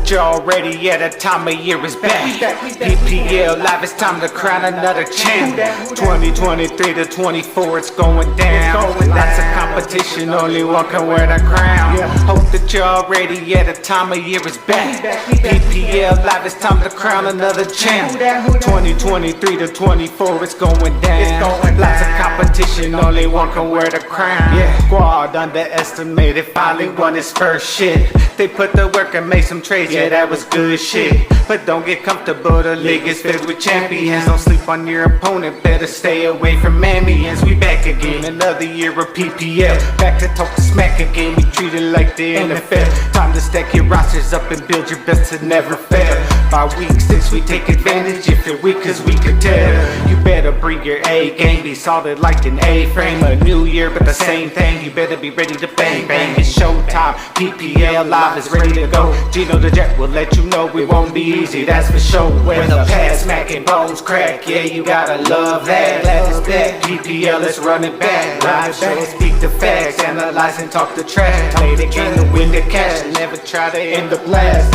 that you're already, yeah, that time of year is back. PPL live, it's time to crown another champ. 2023 to 24, it's going down. Lots of competition, only one can wear the crown. Hope that you're already, yeah, the time of year is back. PPL live, it's time to crown another champ. 2023 to 24, it's going down. Lots of competition, only one can wear the crown. Squad underestimated, finally won his first shit. They put the work and made some trades, yeah, that was good shit. But don't get comfortable, the league is filled with champions. Don't sleep on your opponent, better stay away from ambience. We back again, another year of PPL. Back to talk smack again, we treat it like the NFL. Time to stack your rosters up and build your best to never fail. By week 6 we take advantage, if you're weak cause we can tell. You better bring your A game, be solid like an A-frame. A new year but the same thing, you better be ready to bang bang. It's showtime, PPL live is ready to go. Gino the Jet will let you know it won't be easy, that's for sure. When the pass smacking bones crack, yeah, you gotta love that. Glad it's back, PPL, let's run it back. Live shows, speak the facts, analyze and talk the trash. Play the game to win the cash, never try to end the blast.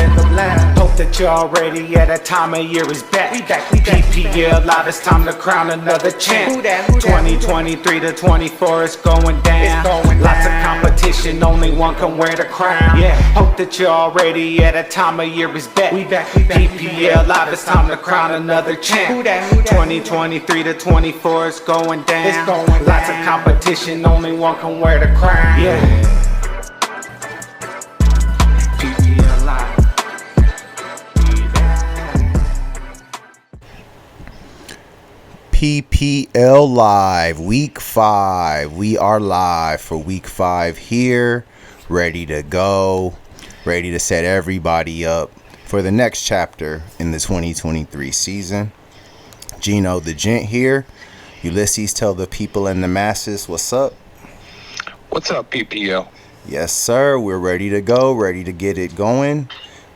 Hope that you're already, yeah, that time of year is back. PPL live, it's time to crown another champ. 2023 to 24, it's going down. Lots of competition, only one can wear the crown. Hope that you're already, yeah, that time of year is back. PPL live, it's time to crown another champ. 2023 to 24, it's going down. Lots of competition, only one can wear the crown. PPL live. PPL Live, Week 5. We are live for Week 5 here, ready to go, ready to set everybody up for the next chapter in the 2023 season. Gino the Gent here. Ulysses, tell the people and the masses what's up. What's up, PPL? Yes, sir. We're ready to go, ready to get it going.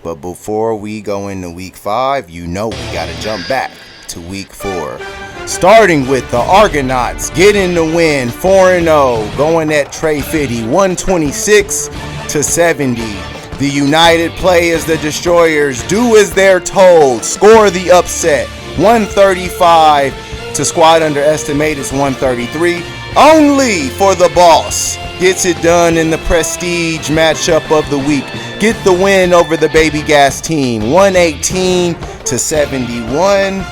But before we go into Week 5, you know we got to jump back to Week 4. Starting with the Argonauts getting the win 4-0, going at Trey Fitty 126-70. The United play as the Destroyers, do as they're told, score the upset 135 to squad underestimated's 133. Only for the boss gets it done in the prestige matchup of the week. Get the win over the Baby Gas team 118-71.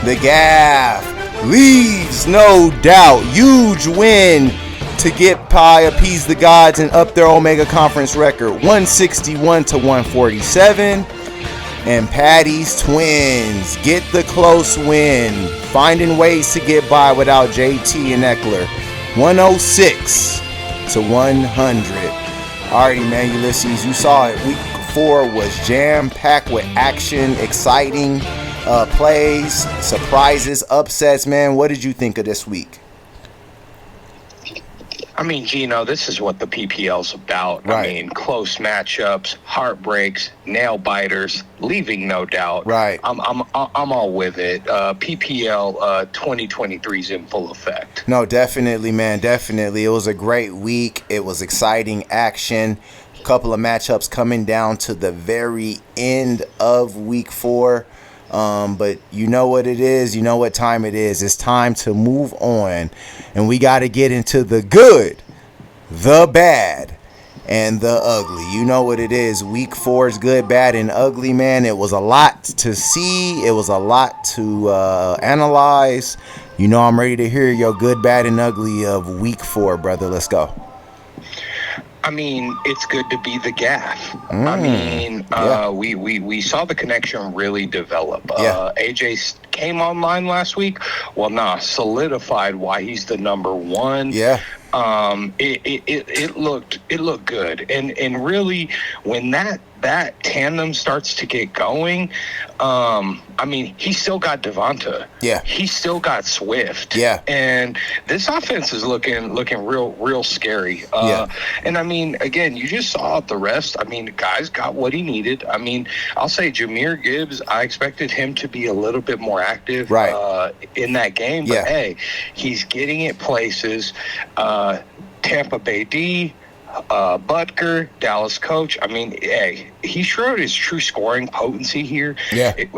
The Gaff leaves no doubt. Huge win to get Pi, appease the gods, and up their Omega Conference record 161-147. And Patty's Twins get the close win, finding ways to get by without JT and Eckler 106-100. Alrighty, man, Ulysses, you saw it. Week 4 was jam-packed with action, exciting plays, surprises, upsets, man. What did you think of this week? I mean, Gino, this is what the PPL's about. Right. I mean, close matchups, heartbreaks, nail biters, leaving no doubt. Right. I'm all with it. PPL 2023 is in full effect. No, definitely, man. Definitely. It was a great week. It was exciting action. A couple of matchups coming down to the very end of Week 4. But you know what it is. You know what time it is. It's time to move on. And we got to get into the good, the bad, and the ugly. You know what it is. Week 4 is good, bad, and ugly, man. It was a lot to see. It was a lot to analyze. You know I'm ready to hear your good, bad, and ugly of Week 4, brother. Let's go. I mean, it's good to be the gaff. I mean, we saw the connection really develop. AJ came online last week. Well, solidified why he's the number one. Yeah. It looked good, and really when that tandem starts to get going, I mean, he still got Devonta. Yeah. He still got Swift. Yeah. And this offense is looking real scary. And I mean, again, you just saw the rest. I mean, the guys got what he needed. I mean, I'll say Jahmyr Gibbs, I expected him to be a little bit more active in that game. But hey, he's getting it places. Tampa Bay D, Butker, Dallas coach. I mean, hey, he showed his true scoring potency here.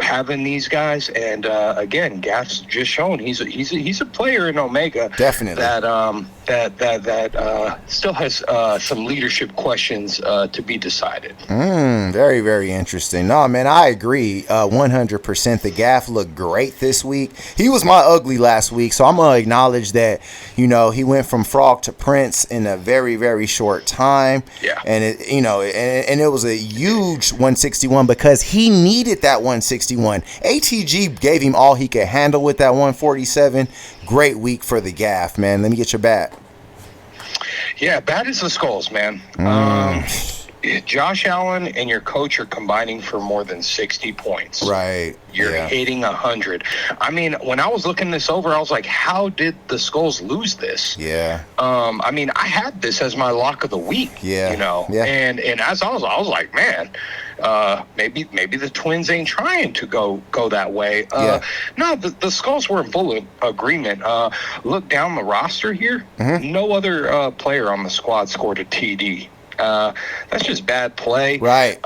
Having these guys, and again, Gaff's just shown he's a player in Omega. Definitely. That still has some leadership questions to be decided. Very, very interesting. No, man, I agree 100%. The Gaff looked great this week. He was my ugly last week, so I'm going to acknowledge that, he went from Frog to Prince in a very, very short time. Yeah. And, and it was a huge 161 because he needed that 161. ATG gave him all he could handle with that 147. Great week for the Gaff, man. Let me get your bat. Yeah, bad as the Skulls, man. Josh Allen and your coach are combining for more than 60 points. Right. You're hitting 100. I mean, when I was looking this over, I was like, how did the Skulls lose this? Yeah. I mean, I had this as my lock of the week. Yeah. Yeah. And as I was like, man, maybe the Twins ain't trying to go that way. No, the Skulls were in full agreement. Look down the roster here. No other player on the squad scored a TD. That's just bad play. Right.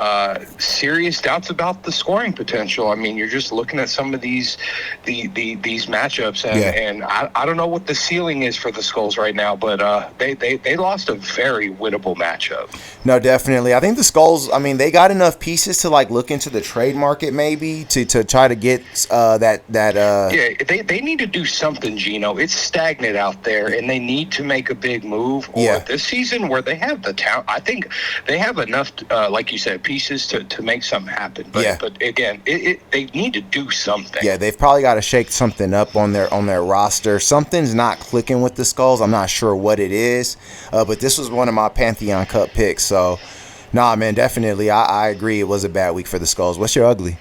Serious doubts about the scoring potential. I mean, you're just looking at some of these matchups, and I don't know what the ceiling is for the Skulls right now, but they lost a very winnable matchup. No, definitely. I think the Skulls, I mean, they got enough pieces to look into the trade market maybe to try to get that. Yeah, they need to do something, Gino. It's stagnant out there, and they need to make a big move. Or this season where they have the talent, I think they have enough, like you said, pieces to make something happen. But again, they need to do something. Yeah, they've probably got to shake something up on their roster. Something's not clicking with the Skulls. I'm not sure what it is, but this was one of my Pantheon Cup picks. So, nah, man, definitely, I agree. It was a bad week for the Skulls. What's your ugly?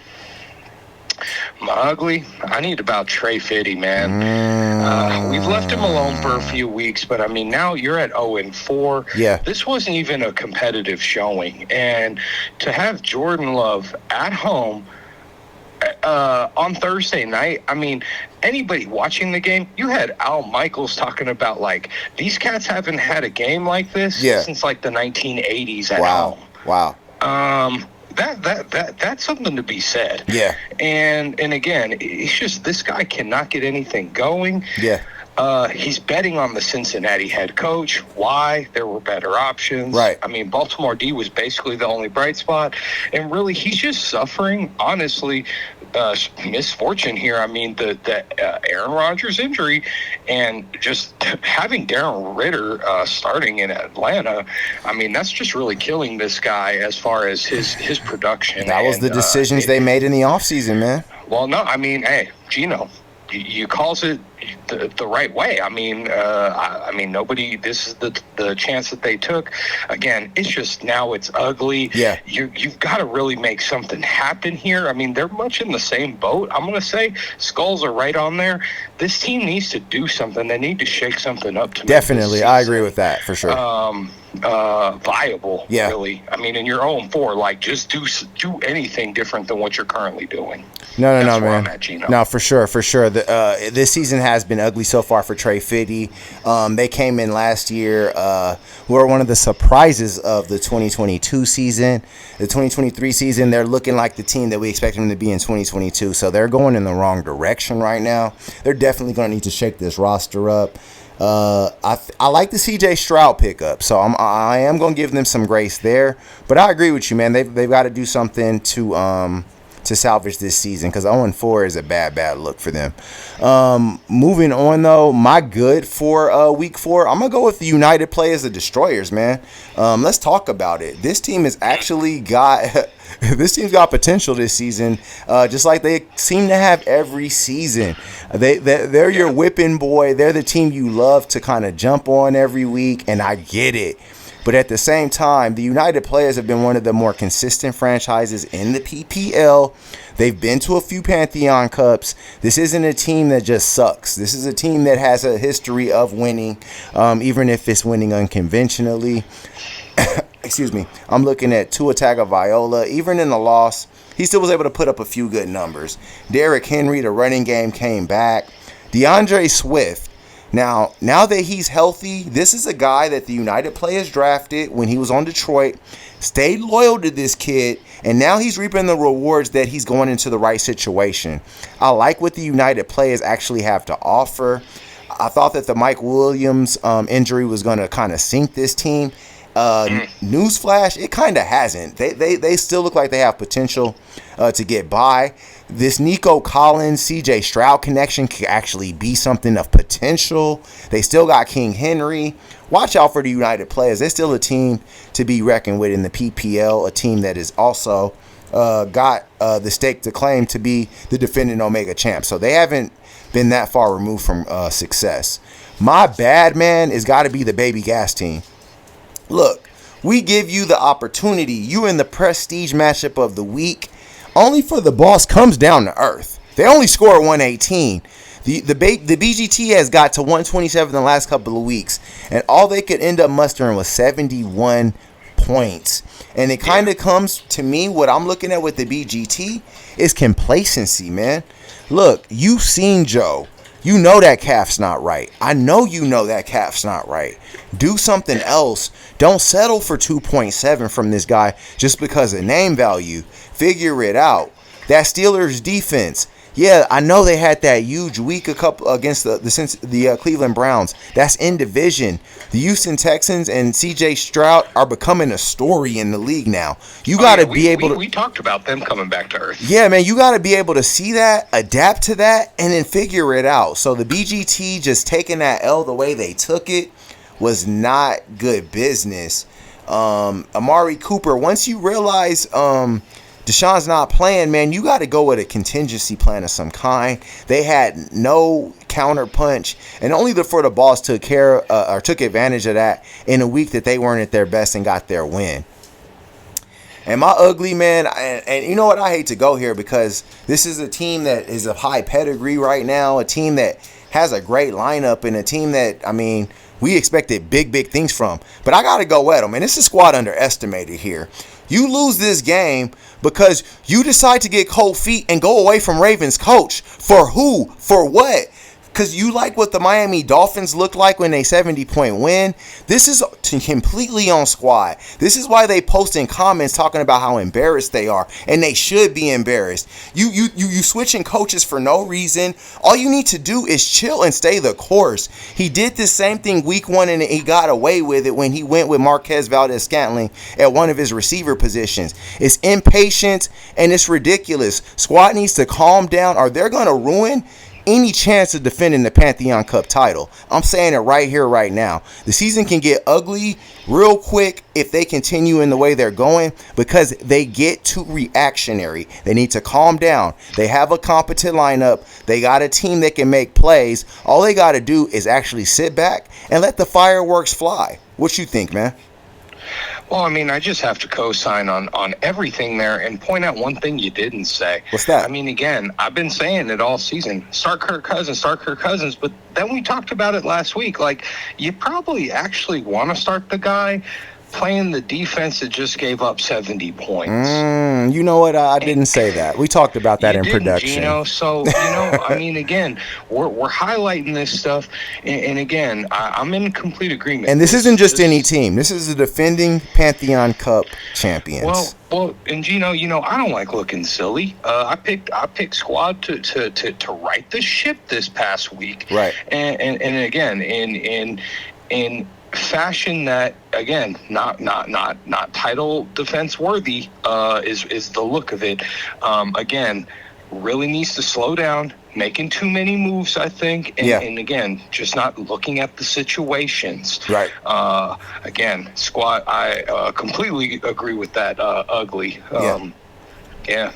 My ugly, I need about Trey Fitty, man. We've left him alone for a few weeks, but I mean, now you're at 0-4. Yeah. This wasn't even a competitive showing. And to have Jordan Love at home on Thursday night, I mean, anybody watching the game, you had Al Michaels talking about, these cats haven't had a game like this since, the 1980s at home. Wow. That's something to be said. Yeah. And again, it's just this guy cannot get anything going. Yeah. He's betting on the Cincinnati head coach. Why? There were better options. Right. I mean, Baltimore D was basically the only bright spot. And really, he's just suffering, honestly, misfortune here. I mean, the Aaron Rodgers injury and just having Darren Ritter starting in Atlanta, I mean, that's just really killing this guy as far as his production. That was the decisions they made in the offseason, man. Well, no, I mean, hey, Gino, you calls it the right way. I mean, nobody. This is the chance that they took. Again, it's just now it's ugly. Yeah, you've got to really make something happen here. I mean, they're much in the same boat. I'm going to say Skulls are right on there. This team needs to do something. They need to shake something up to definitely. I agree with that for sure. Viable. Yeah. Really. I mean, in your own 4, just do anything different than what you're currently doing. No, That's where man. I'm at, Gino. No, for sure. This season has been ugly so far for Trey Fitty. They came in last year. Were one of the surprises of the 2022 season. The 2023 season, they're looking like the team that we expect them to be in 2022. So they're going in the wrong direction right now. They're definitely going to need to shake this roster up. I like the CJ Stroud pickup, so I am going to give them some grace there. But I agree with you, man. They've got to do something to salvage this season because 0-4 is a bad look for them. Moving on, though, my good for week 4, I'm going to go with the United play as the Destroyers, man. Let's talk about it. This team has actually got... This team's got potential this season, just like they seem to have every season. They're your whipping boy. They're the team you love to kind of jump on every week, and I get it. But at the same time, the United players have been one of the more consistent franchises in the PPL. They've been to a few Pantheon Cups. This isn't a team that just sucks. This is a team that has a history of winning, even if it's winning unconventionally. Excuse me. I'm looking at Tua Tagovailoa. Even in the loss, he still was able to put up a few good numbers. Derrick Henry, the running game came back. DeAndre Swift. Now that he's healthy, this is a guy that the United players drafted when he was on Detroit, stayed loyal to this kid, And now he's reaping the rewards that he's going into the right situation. I like what the United players actually have to offer. I thought that the Mike Williams injury was going to kind of sink this team. Newsflash, it kind of hasn't. They still look like they have potential to get by. This Nico Collins, CJ Stroud connection could actually be something of potential. They still got King Henry. Watch out for the United players. They're still a team to be reckoned with in the PPL, a team that is also got the stake to claim to be the defending Omega champ. So they haven't been that far removed from success. My bad, man, has got to be the Baby Gas team. Look, we give you the opportunity. You in the prestige matchup of the week. Only for the boss comes down to earth. They only score 118. The BGT has got to 127 the last couple of weeks. And all they could end up mustering was 71 points. And it kind of comes to me, what I'm looking at with the BGT is complacency, man. Look, you've seen Joe. You know that calf's not right. I know you know that calf's not right. Do something else. Don't settle for 2.7 from this guy just because of name value. Figure it out. That Steelers defense. Yeah, I know they had that huge week against the Cleveland Browns. That's in division. The Houston Texans and CJ Stroud are becoming a story in the league now. You got to be able to. We talked about them coming back to earth. Yeah, man, you got to be able to see that, adapt to that, and then figure it out. So the BGT just taking that L the way they took it was not good business. Amari Cooper, once you realize Deshaun's not playing, man, you got to go with a contingency plan of some kind. They had no counter punch, and only for the boss took advantage of that in a week that they weren't at their best and got their win. And my ugly, man, and you know what? I hate to go here because this is a team that is of high pedigree right now, a team that has a great lineup, and a team that, I mean, we expected big things from. But I got to go at them, and this is squad underestimated here. You lose this game because you decide to get cold feet and go away from Ravens coach. For who? For what? Because you like what the Miami Dolphins looked like when they 70-point win. This is completely on squad. This is why they post in comments talking about how embarrassed they are, and they should be embarrassed. You switching coaches for no reason. All you need to do is chill and stay the course. He did the same thing week 1, and he got away with it when he went with Marquez Valdez-Scantling at one of his receiver positions. It's impatient, and it's ridiculous. Squad needs to calm down, or they're going to ruin any chance of defending the Pantheon Cup title. I'm saying it right here, right now. The season can get ugly real quick if they continue in the way they're going because they get too reactionary. They need to calm down. They have a competent lineup. They got a team that can make plays. All they got to do is actually sit back and let the fireworks fly. What you think, man? Well, I mean, I just have to co-sign on everything there and point out one thing you didn't say. What's that? I mean, again, I've been saying it all season. Start Kirk Cousins. But then we talked about it last week. Like, you probably actually want to start the guy playing the defense that just gave up 70 points. You know what? I didn't say that. We talked about that in production. Gino, so, I mean, again, we're highlighting this stuff. And again, I'm in complete agreement. And this isn't just any team. This is the defending Pantheon Cup champions. Well, and Gino, I don't like looking silly. I picked squad to right the ship this past week. Right. And again, in fashion that, again, not title defense worthy is the look of it. Again, really needs to slow down, making too many moves, I think, and again, just not looking at the situations. Right. Again, squad, I completely agree with that. Ugly. Yeah.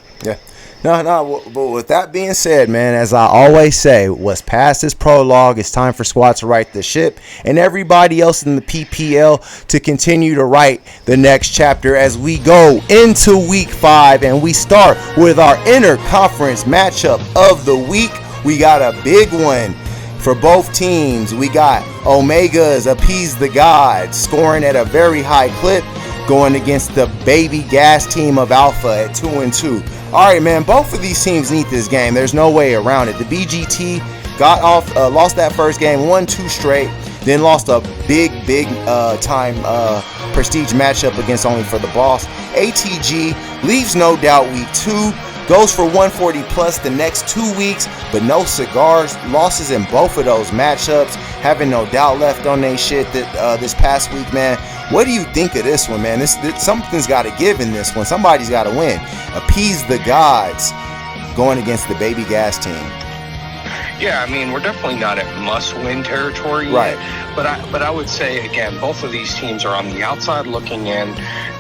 No, but with that being said, man, as I always say, what's past is prologue. It's time for squad to right the ship and everybody else in the PPL to continue to write the next chapter as we go into week 5 and we start with our interconference matchup of the week. We got a big one for both teams. We got Omega's Appease the Gods scoring at a very high clip, going against the Baby Gas team of Alpha at 2-2. All right, man, both of these teams need this game. There's no way around it. The BGT lost that first game, won 2 straight, then lost a big time prestige matchup against Only for the Boss. ATG leaves No Doubt week 2. Goes for 140 plus the next 2 weeks, but no cigars. Losses in both of those matchups. Having No Doubt left on they shit that this past week, man. What do you think of this one, man? This something's got to give in this one. Somebody's got to win. Appease the gods going against the Baby Gas team. Yeah, I mean, we're definitely not at must-win territory right yet, but I would say, again, both of these teams are on the outside looking in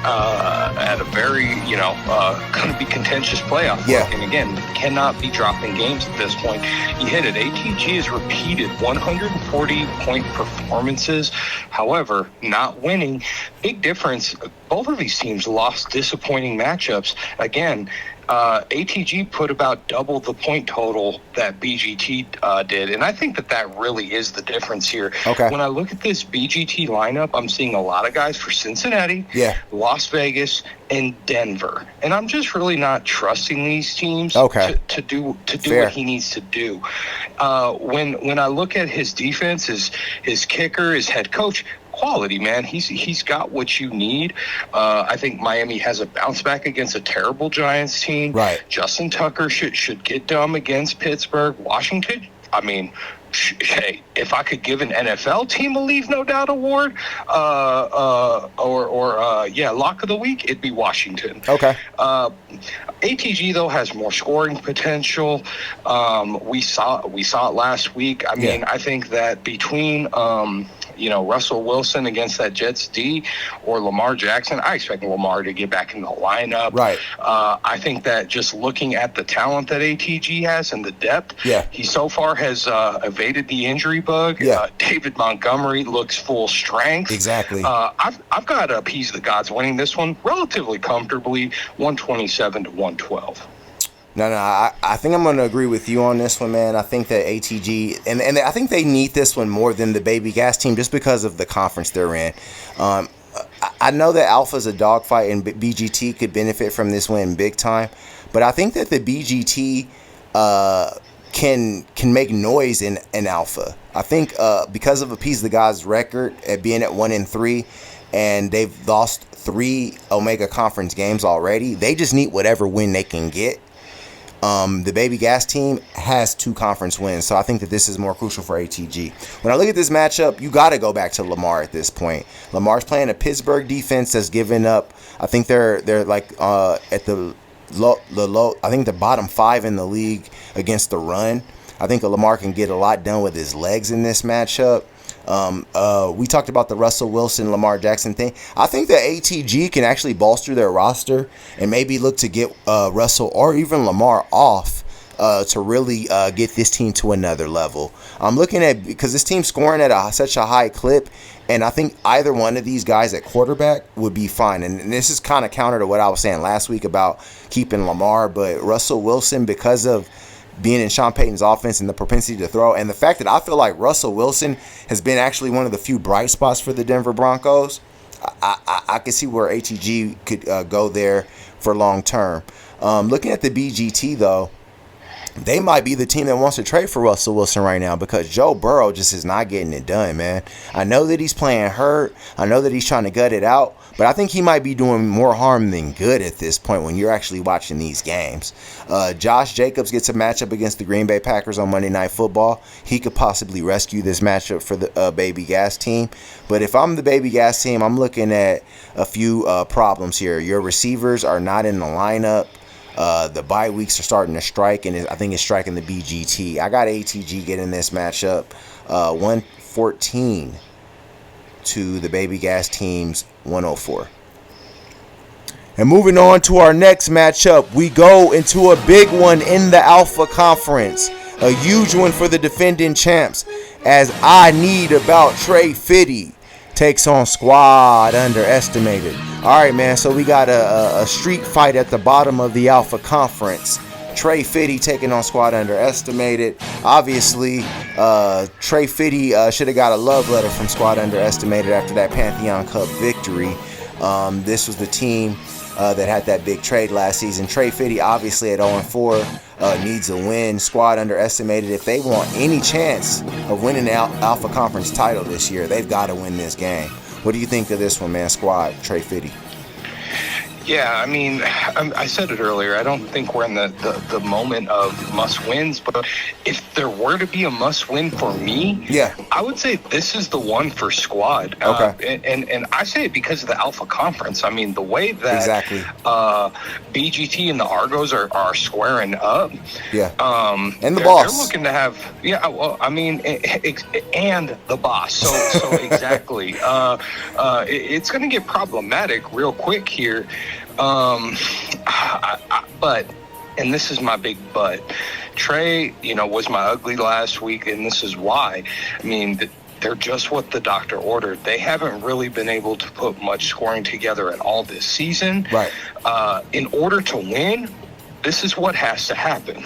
at a very, going to be contentious playoff look. And again, cannot be dropping games at this point. You hit it. ATG has repeated 140-point performances. However, not winning. Big difference. Both of these teams lost disappointing matchups. Again, ATG put about double the point total that BGT did, and I think that really is the difference here. Okay. When I look at this BGT lineup, I'm seeing a lot of guys for Cincinnati, Las Vegas, and Denver, and I'm just really not trusting these teams to do what he needs to do. When I look at his defense, his kicker, his head coach, quality, man. He's got what you need. I think Miami has a bounce back against a terrible Giants team. Right. Justin Tucker should get dumb against Pittsburgh. Washington, I mean, hey, if I could give an NFL team a Leave No Doubt award, lock of the week, it'd be Washington. Okay. ATG though has more scoring potential. We saw it last week. I mean, I think that between Russell Wilson against that Jets D or Lamar Jackson, I expect Lamar to get back in the lineup. Right. I think that just looking at the talent that ATG has and the depth, he so far has evaded the injury bug. David Montgomery looks full strength. Exactly. I've got to appease the gods winning this one relatively comfortably, 127 to 112. No, I think I'm going to agree with you on this one, man. I think that ATG, and I think they need this one more than the Baby Gas team just because of the conference they're in. I know that Alpha's a dogfight and BGT could benefit from this win big time, but I think that the BGT can make noise in Alpha. I think because of Appease the Gods' record at being at 1-3, and they've lost 3 Omega Conference games already, they just need whatever win they can get. The Baby Gas team has 2 conference wins, so I think that this is more crucial for ATG. When I look at this matchup, you got to go back to Lamar at this point. Lamar's playing a Pittsburgh defense that's given up. I think they're like at the low. I think the bottom 5 in the league against the run. I think Lamar can get a lot done with his legs in this matchup. We talked about the Russell Wilson, Lamar Jackson thing. I think that ATG can actually bolster their roster and maybe look to get Russell or even Lamar off to really get this team to another level. I'm looking at, because this team's scoring at such a high clip, and I think either one of these guys at quarterback would be fine. And this is kind of counter to what I was saying last week about keeping Lamar, but Russell Wilson, because of being in Sean Payton's offense and the propensity to throw, and the fact that I feel like Russell Wilson has been actually one of the few bright spots for the Denver Broncos, I can see where ATG could go there for long term. Looking at the BGT, though, they might be the team that wants to trade for Russell Wilson right now because Joe Burrow just is not getting it done, man. I know that he's playing hurt. I know that he's trying to gut it out, but I think he might be doing more harm than good at this point when you're actually watching these games. Josh Jacobs gets a matchup against the Green Bay Packers on Monday Night Football. He could possibly rescue this matchup for the Baby Gas team. But if I'm the Baby Gas team, I'm looking at a few problems here. Your receivers are not in the lineup. The bye weeks are starting to strike, and I think it's striking the BGT. I got ATG getting this matchup 114 to the Baby Gas team's 104. And moving on to our next matchup, we go into a big one in the Alpha Conference. A huge one for the defending champs, as I Need About Trey Fitty takes on Squad Underestimated. All right, man, so we got a street fight at the bottom of the Alpha Conference. Trey Fitty taking on Squad Underestimated. Obviously, Trey Fitty should have got a love letter from Squad Underestimated after that Pantheon Cup victory. This was the team that had that big trade last season. Trey Fitty, obviously at 0-4, needs a win. Squad Underestimated, if they want any chance of winning the Alpha Conference title this year, they've got to win this game. What do you think of this one, man? Squad, Trey Fiddy. Yeah, I mean, I said it earlier. I don't think we're in the moment of must-wins, but if there were to be a must-win for me, I would say this is the one for Squad. Okay. And I say it because of the Alpha Conference. I mean, the way that BGT and the Argos are squaring up. Yeah. And the boss. They're looking to have, well, I mean, and the boss. So exactly. It's going to get problematic real quick here. But, and this is my big but, Trey, was my ugly last week, and this is why. I mean, they're just what the doctor ordered. They haven't really been able to put much scoring together at all this season. Right. In order to win, this is what has to happen.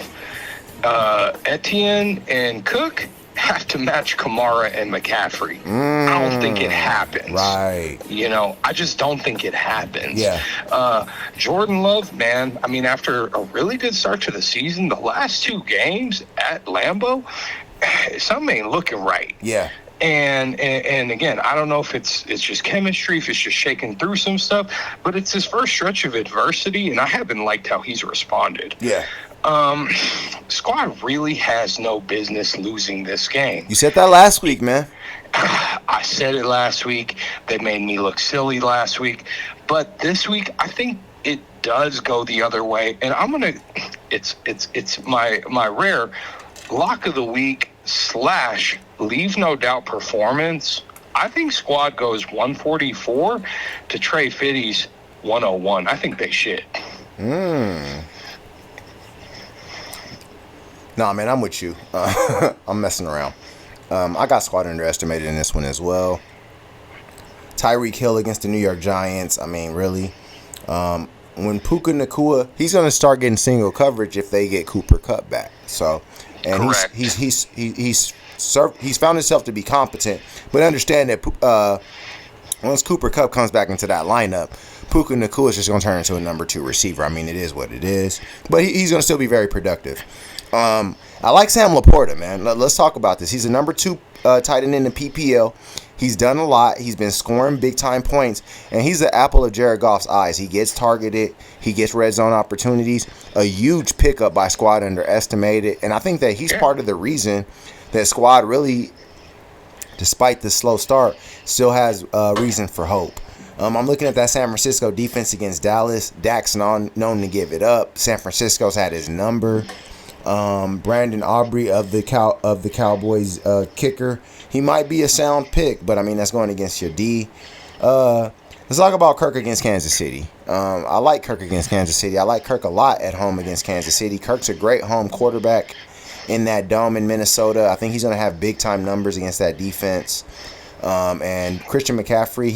Etienne and Cook have to match Kamara and McCaffrey. I don't think it happens. Right. I just don't think it happens. Yeah. Jordan Love, man, I mean, after a really good start to the season, the last 2 games at Lambeau, something ain't looking right. Yeah. And again, I don't know if it's just chemistry, if it's just shaking through some stuff, but it's his first stretch of adversity, and I haven't liked how he's responded. Yeah. Squad really has no business losing this game. You said that last week, man. I said it last week. They made me look silly last week. But this week, I think it does go the other way. And I'm going to – it's my rare lock of the week / leave no doubt performance. I think Squad goes 144 to Trey Fiddy's 101. I think they shit. Nah, man, I'm with you. I'm messing around. I got Squad underestimated in this one as well. Tyreek Hill against the New York Giants. I mean, really. When Puka Nacua, he's going to start getting single coverage if they get Cooper Kupp back. So, and he's found himself to be competent. But understand that once Cooper Kupp comes back into that lineup, Puka Nacua is just going to turn into a number 2 receiver. I mean, it is what it is. But he's going to still be very productive. I like Sam Laporta, man. Let's talk about this. He's a number 2 tight end in the PPL. He's done a lot. He's been scoring big-time points, and he's the apple of Jared Goff's eyes. He gets targeted. He gets red zone opportunities. A huge pickup by Squad underestimated, and I think that he's part of the reason that Squad really, despite the slow start, still has reason for hope. I'm looking at that San Francisco defense against Dallas. Dak's known to give it up. San Francisco's had his number. Brandon Aubrey of the Cowboys kicker. He might be a sound pick, but I mean that's going against your D. Let's talk about Kirk against Kansas City. I like Kirk against Kansas City. I like Kirk a lot at home against Kansas City. Kirk's a great home quarterback in that dome in Minnesota. I think he's going to have big time numbers against that defense. And Christian McCaffrey,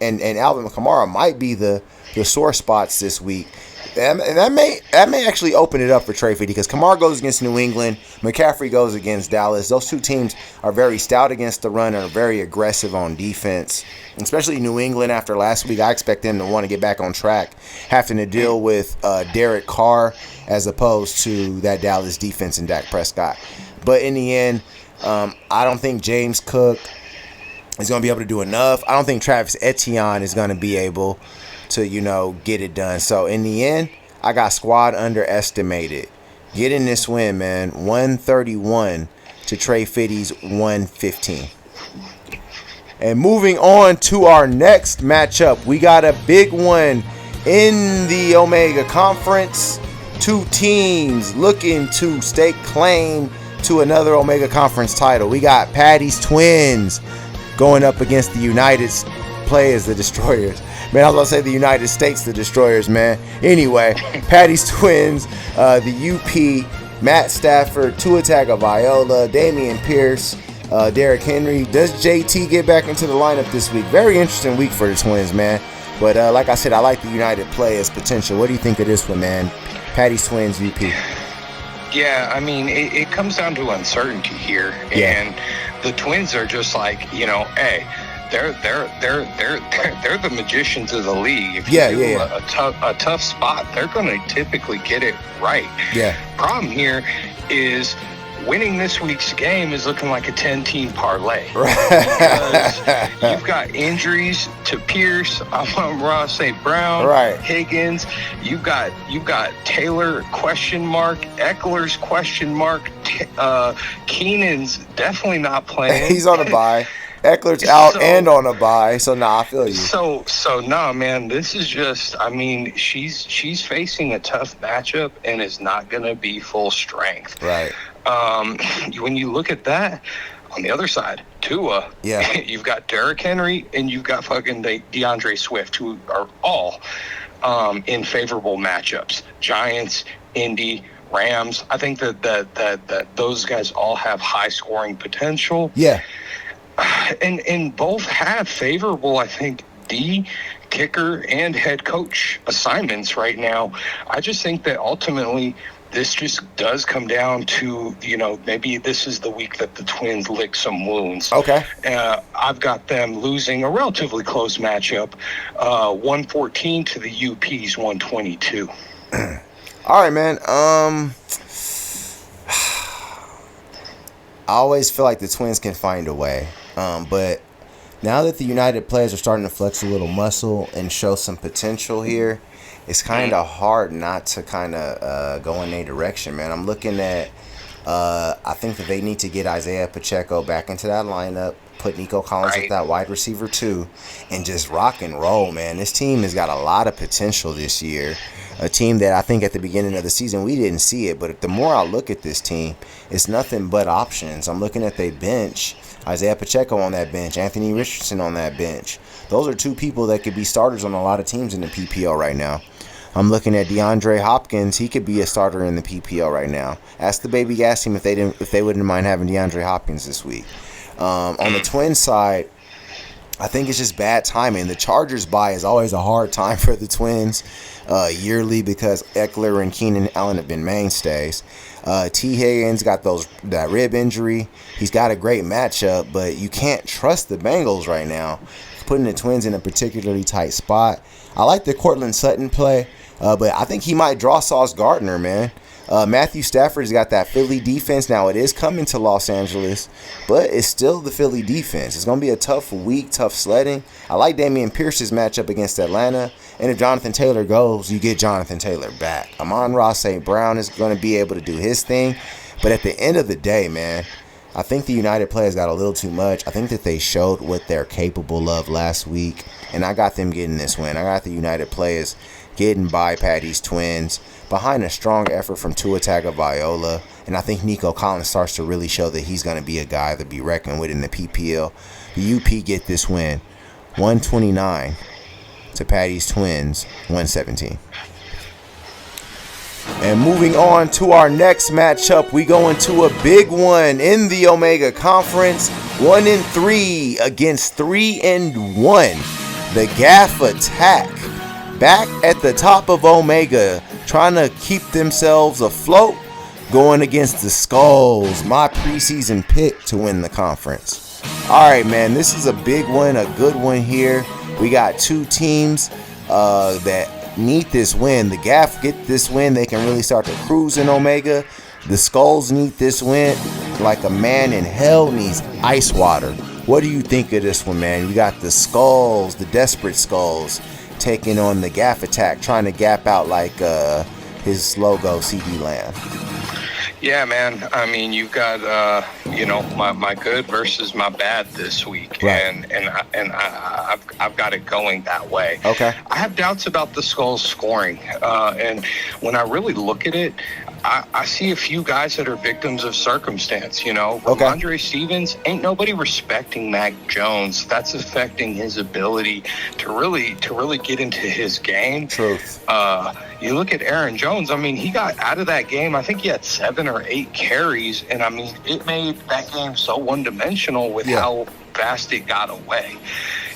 and Alvin Kamara might be the sore spots this week. And that may actually open it up for Trey Fiddy because Kamara goes against New England, McCaffrey goes against Dallas. Those 2 teams are very stout against the run and are very aggressive on defense. Especially New England after last week. I expect them to want to get back on track, having to deal with Derek Carr as opposed to that Dallas defense and Dak Prescott. But in the end, I don't think James Cook is going to be able to do enough. I don't think Travis Etienne is going to be able to, get it done. So in the end, I got Squad underestimated. Getting this win, man. 131 to Trey Fiddy's 115. And moving on to our next matchup, we got a big one in the Omega Conference. 2 teams looking to stake claim to another Omega Conference title. We got Patty's Twins going up against the United Players, the Destroyers. Man, I was about to say the United States, the Destroyers, man. Anyway, Patty's Twins, the UP, Matt Stafford, Tua Tagovailoa, Damian Pierce, Derrick Henry. Does JT get back into the lineup this week? Very interesting week for the Twins, man. But like I said, I like the United Players' potential. What do you think of this one, man? Patty's Twins, UP. Yeah, I mean, it comes down to uncertainty here. Yeah. And the Twins are just like, hey, they're the magicians of the league. If you give them a tough spot, they're going to typically get it right. Yeah. Problem here is winning this week's game is looking like a 10-team parlay. Right. Because you've got injuries to Pierce, Ross St. Brown, Right. Higgins. You've got Taylor ? Eckler's ? Keenan's definitely not playing. He's on a bye. Eckler's out and on a bye, so I feel you. So man, this is just, I mean, she's facing a tough matchup and is not going to be full strength. Right. When you look at that, on the other side, Tua, you've got Derrick Henry and you've got fucking DeAndre Swift, who are all in favorable matchups. Giants, Indy, Rams. I think that those guys all have high scoring potential. Yeah. And both have favorable, I think, kicker, and head coach assignments right now. I just think that ultimately this just does come down to, maybe this is the week that the Twins lick some wounds. Okay. I've got them losing a relatively close matchup, 114 to the UP's 122. All right, man. I always feel like the Twins can find a way. But now that the United players are starting to flex a little muscle and show some potential here, it's kind of hard not to kind of go in a direction, man. I'm looking at, I think that they need to get Isaiah Pacheco back into that lineup, put Nico Collins at that wide receiver too, and just rock and roll, man. This team has got a lot of potential this year. A team that I think at the beginning of the season we didn't see it, but the more I look at this team, it's nothing but options. I'm looking at their bench. Isaiah Pacheco on that bench, Anthony Richardson on that bench. Those are two people that could be starters on a lot of teams in the PPL right now. I'm looking at DeAndre Hopkins. He could be a starter in the PPL right now. Ask the baby gas team if they wouldn't mind having DeAndre Hopkins this week. On the Twins side, I think it's just bad timing. The Chargers bye is always a hard time for the Twins yearly because Eckler and Keenan Allen have been mainstays. T. Higgins got that rib injury. He's got a great matchup, but you can't trust the Bengals right now, putting the Twins in a particularly tight spot. I like the Cortland Sutton play, but I think he might draw Sauce Gardner, man. Matthew Stafford's got that Philly defense. Now, it is coming to Los Angeles, but it's still the Philly defense. It's going to be a tough week, tough sledding. I like Dameon Pierce's matchup against Atlanta. And if Jonathan Taylor goes, you get Jonathan Taylor back. Amon-Ra St. Brown is going to be able to do his thing. But at the end of the day, man, I think the United players got a little too much. I think that they showed what they're capable of last week. And I got them getting this win. I got the United players getting by Patty's Twins behind a strong effort from Tua Tagovailoa. And I think Nico Collins starts to really show that he's going to be a guy to be reckoned with in the PPL. The UP get this win, 129 to Patty's Twins, 117. And moving on to our next matchup, we go into a big one in the Omega Conference, 1-3 against 3-1. The Gaff Attack back at the top of Omega, trying to keep themselves afloat, going against the Skulls, my preseason pick to win the conference. All right, man, this is a big one, a good one here. We got two teams that need this win. The Gaff get this win, they can really start to cruise in Omega. The Skulls need this win like a man in hell needs ice water. What do you think of this one, man? We got the Skulls, the Desperate Skulls, taking on the Gaff Attack, trying to gap out like his logo, CD Lamb. Yeah, man. I mean, you've got my good versus my bad this week, right. and I've got it going that way. Okay. I have doubts about the Skulls scoring, and when I really look at it, I see a few guys that are victims of circumstance. Okay. Ramondre Stevens, ain't nobody respecting Mac Jones. That's affecting his ability to really get into his game. Truth. You look at Aaron Jones, I mean, he got out of that game. I think he had 7 or 8 carries, and I mean, it made that game so one-dimensional with how fast it got away.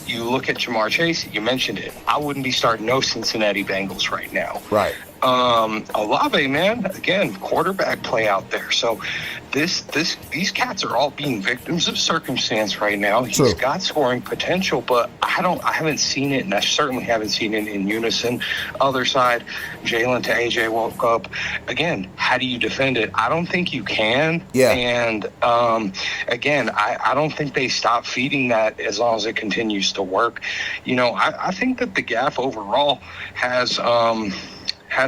You look at Jamar Chase, you mentioned it. I wouldn't be starting no Cincinnati Bengals right now. Right. Olave, man, again, quarterback play out there. So these cats are all being victims of circumstance right now. He's got scoring potential, but I haven't seen it, and I certainly haven't seen it in unison. Other side, Jalen to AJ woke up. Again, how do you defend it? I don't think you can. Yeah. And again, I don't think they stop feeding that as long as it continues to work. You know, I think that the GAF overall has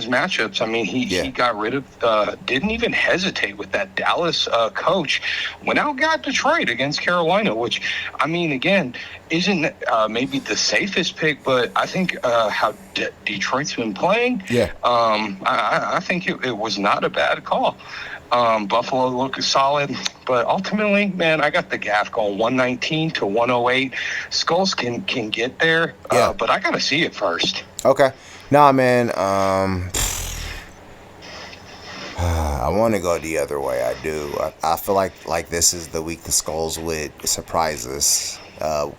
matchups. I mean, he got rid of, didn't even hesitate with that Dallas coach. Went out and got Detroit against Carolina, which, I mean, again, isn't maybe the safest pick, but I think how Detroit's been playing, I think it was not a bad call. Buffalo looked solid, but ultimately, man, I got the GAF going 119 to 108. Skulls can get there, but I got to see it first. Okay. Nah, man, I want to go the other way. I do. I feel like this is the week the Skulls would surprise us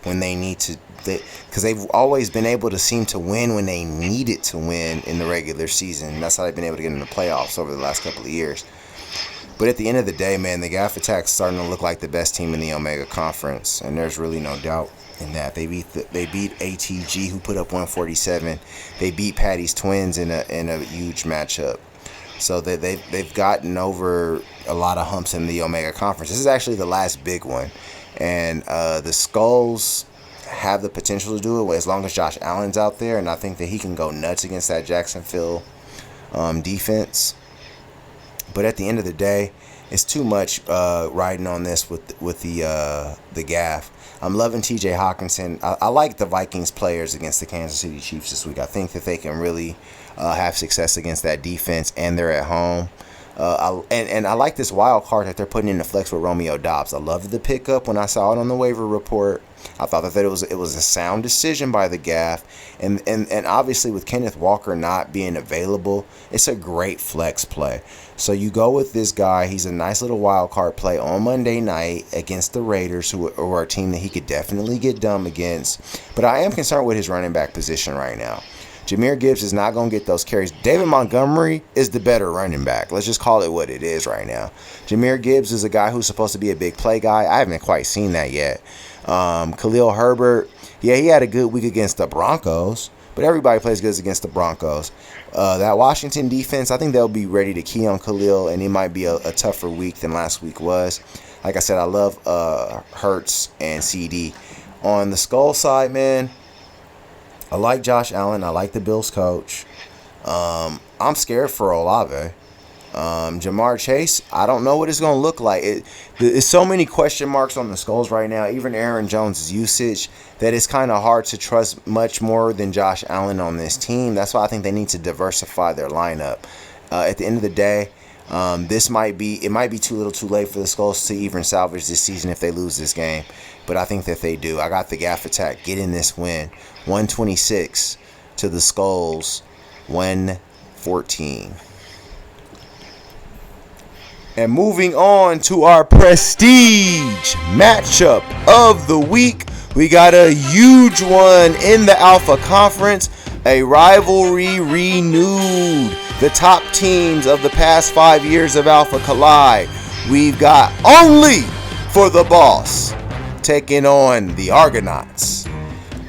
when they need to, because they've always been able to seem to win when they needed to win in the regular season. That's how they've been able to get in the playoffs over the last couple of years. But at the end of the day, man, the GAF Attack's starting to look like the best team in the Omega Conference, and there's really no doubt in that. They beat ATG, who put up 147. They beat Patty's Twins in a huge matchup. So they've gotten over a lot of humps in the Omega Conference. This is actually the last big one, and the Skulls have the potential to do it as long as Josh Allen's out there, and I think that he can go nuts against that Jacksonville defense. But at the end of the day, it's too much riding on this with the GAF. I'm loving T.J. Hawkinson. I like the Vikings players against the Kansas City Chiefs this week. I think that they can really have success against that defense, and they're at home. And I like this wild card that they're putting in the flex with Romeo Doubs. I loved the pickup when I saw it on the waiver report. I thought that it was a sound decision by the GAF, and obviously with Kenneth Walker not being available, it's a great flex play. So you go with this guy. He's a nice little wild card play on Monday night against the Raiders, who are a team that he could definitely get dumb against. But I am concerned with his running back position right now. Jahmyr Gibbs is not going to get those carries. David Montgomery is the better running back. Let's just call it what it is right now. Jahmyr Gibbs is a guy who's supposed to be a big play guy. I haven't quite seen that yet. Khalil Herbert, he had a good week against the Broncos, but everybody plays good against the Broncos. That Washington defense, I think they'll be ready to key on Khalil, and it might be a tougher week than last week was. Like I said, I love Hurts and CD. On the Skull side, man, I like Josh Allen. I like the Bills coach. I'm scared for Olave. Jamar Chase, I don't know what it's going to look like. There's so many question marks on the Skulls right now, even Aaron Jones' usage, that it's kind of hard to trust much more than Josh Allen on this team. That's why I think they need to diversify their lineup. At the end of the day, it might be too little too late for the Skulls to even salvage this season if they lose this game. But I think that they do. I got the GAF Attack getting this win. 126 to the Skulls, 114. And moving on to our prestige matchup of the week, we got a huge one in the Alpha Conference, a rivalry renewed. The top teams of the past 5 years of Alpha collide. We've got Only for the Boss taking on the Argonauts.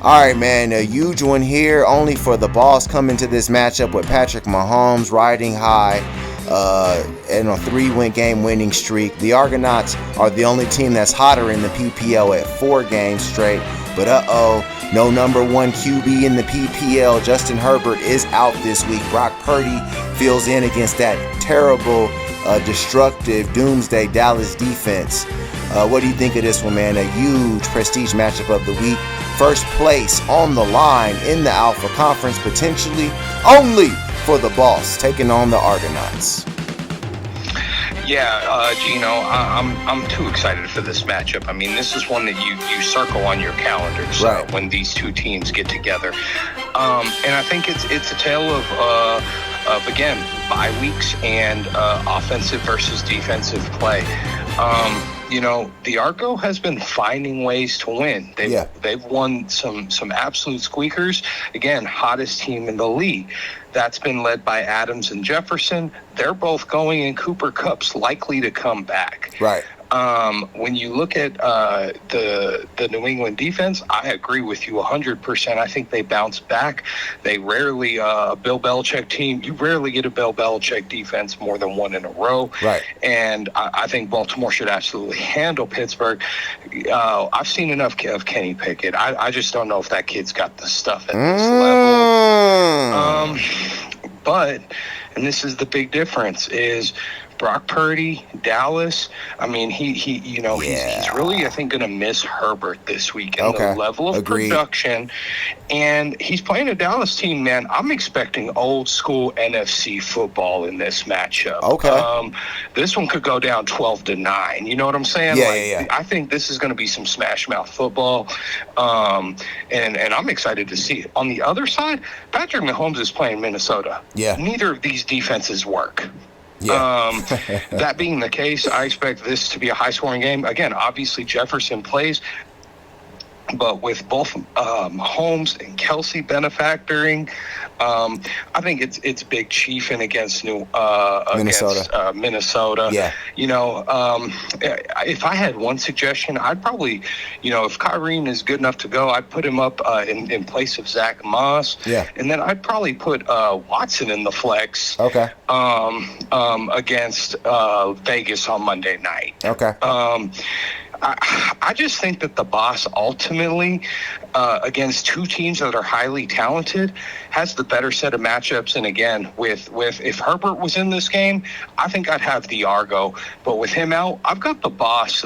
All right, man, a huge one here. Only for the Boss coming to this matchup with Patrick Mahomes riding high and a 3-win game winning streak. The Argonauts are the only team that's hotter in the PPL at 4 games straight. But no number 1 QB in the PPL. Justin Herbert is out this week. Brock Purdy fills in against that terrible, destructive, doomsday Dallas defense. What do you think of this one, man? A huge prestige matchup of the week. First place on the line in the Alpha Conference, potentially Only for the Boss taking on the Argonauts. Yeah, Gino, I'm too excited for this matchup. I mean, this is one that you circle on your calendars when these two teams get together. And I think it's a tale of again, bye weeks and offensive versus defensive play. the Argo has been finding ways to win. They've won some absolute squeakers. Again, hottest team in the league. That's been led by Adams and Jefferson. They're both going, and Cooper Kupp's likely to come back. Right. When you look at the New England defense, I agree with you 100%. I think they bounce back. They rarely, Bill Belichick team, you rarely get a Bill Belichick defense more than one in a row. Right. And I think Baltimore should absolutely handle Pittsburgh. I've seen enough of Kenny Pickett. I just don't know if that kid's got the stuff at this level. But, and this is the big difference, is Brock Purdy, Dallas. I mean, he's really, I think, going to miss Herbert this week and the level of production. And he's playing a Dallas team, man. I'm expecting old school NFC football in this matchup. Okay. This one could go down 12-9. You know what I'm saying? Yeah. I think this is going to be some smash mouth football. And I'm excited to see it. On the other side, Patrick Mahomes is playing Minnesota. Yeah. Neither of these defenses work. Yeah. That being the case, I expect this to be a high-scoring game. Again, obviously Jefferson plays, but with both Mahomes and Kelsey benefactoring, I think it's big chiefing against Minnesota. Minnesota. Yeah. If I had one suggestion, I'd probably, if Kyrie is good enough to go, I'd put him up in place of Zach Moss. Yeah. And then I'd probably put Watson in the flex. Okay. Against Vegas on Monday night. Okay. I just think that the boss ultimately, against two teams that are highly talented, has the better set of matchups. And again, with if Herbert was in this game, I think I'd have the Argo. But with him out, I've got the boss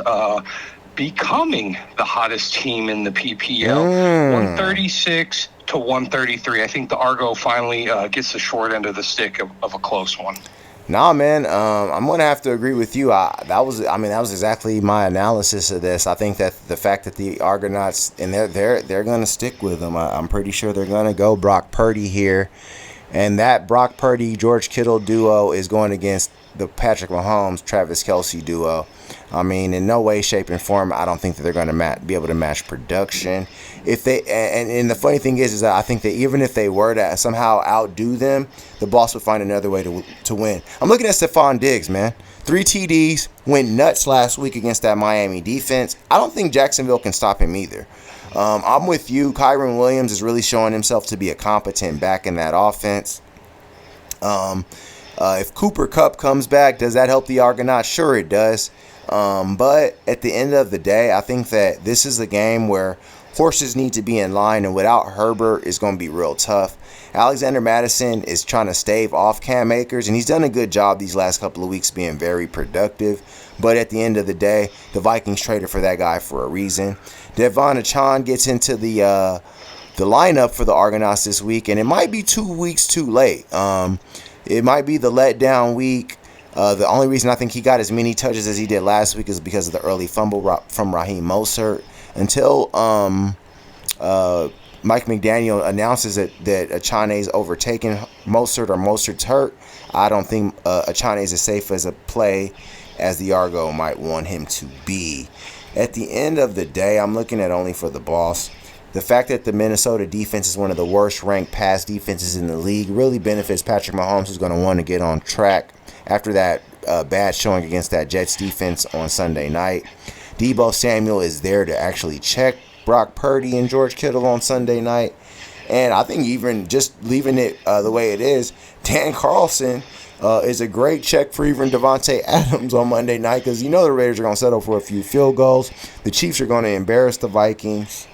becoming the hottest team in the PPL, 136 to 133. I think the Argo finally gets the short end of the stick of a close one. Nah, man, I'm gonna have to agree with you. That was exactly my analysis of this. I think that the fact that the Argonauts, and they're gonna stick with them. I'm pretty sure they're gonna go Brock Purdy here, and that Brock Purdy George Kittle duo is going against the Patrick Mahomes Travis Kelce duo. I mean, in no way, shape, and form, I don't think that they're going to be able to match production. If they and the funny thing is that I think that even if they were to somehow outdo them, the boss would find another way to win. I'm looking at Stephon Diggs, man. 3 TDs, went nuts last week against that Miami defense. I don't think Jacksonville can stop him either. I'm with you. Kyron Williams is really showing himself to be a competent back in that offense. If Cooper Kupp comes back, does that help the Argonauts? Sure it does. But at the end of the day, I think that this is a game where horses need to be in line, and without Herbert, it's going to be real tough. Alexander Mattison is trying to stave off Cam Akers, and he's done a good job these last couple of weeks being very productive. But at the end of the day, the Vikings traded for that guy for a reason. Devon Achane gets into the lineup for the Argonauts this week, and it might be 2 weeks too late. It might be the letdown week. The only reason I think he got as many touches as he did last week is because of the early fumble from Raheem Mostert. Until Mike McDaniel announces that Achane's overtaken Mostert or Mostert's hurt, I don't think Achane is as safe as a play as the Argo might want him to be. At the end of the day, I'm looking at only for the boss. The fact that the Minnesota defense is one of the worst ranked pass defenses in the league really benefits Patrick Mahomes, who's going to want to get on track after that bad showing against that Jets defense on Sunday night. Deebo Samuel is there to actually check Brock Purdy and George Kittle on Sunday night. And I think even just leaving it the way it is, Dan Carlson is a great check for even Devontae Adams on Monday night, because the Raiders are going to settle for a few field goals. The Chiefs are going to embarrass the Vikings.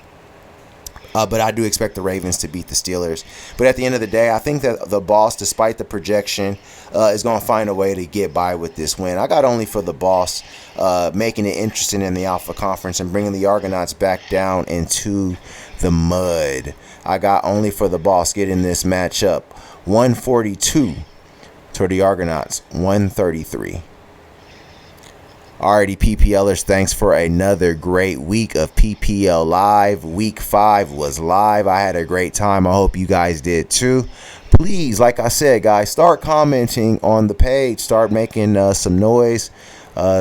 But I do expect the Ravens to beat the Steelers. But at the end of the day, I think that the boss, despite the projection, is going to find a way to get by with this win. I got only for the boss, making it interesting in the Alpha Conference and bringing the Argonauts back down into the mud. I got only for the boss getting this matchup 142 to the Argonauts 133. Alrighty, PPLers, thanks for another great week of PPL Live. Week 5 was live. I had a great time. I hope you guys did too. Please, like I said, guys, start commenting on the page. Start making some noise.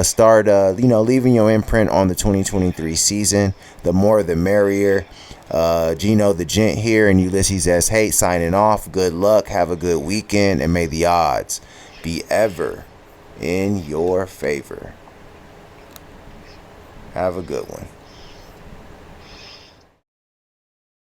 start leaving your imprint on the 2023 season. The more the merrier. Gino the Gent here, and Ulysses S. Hate signing off. Good luck, have a good weekend, and may the odds be ever in your favor. Have a good one.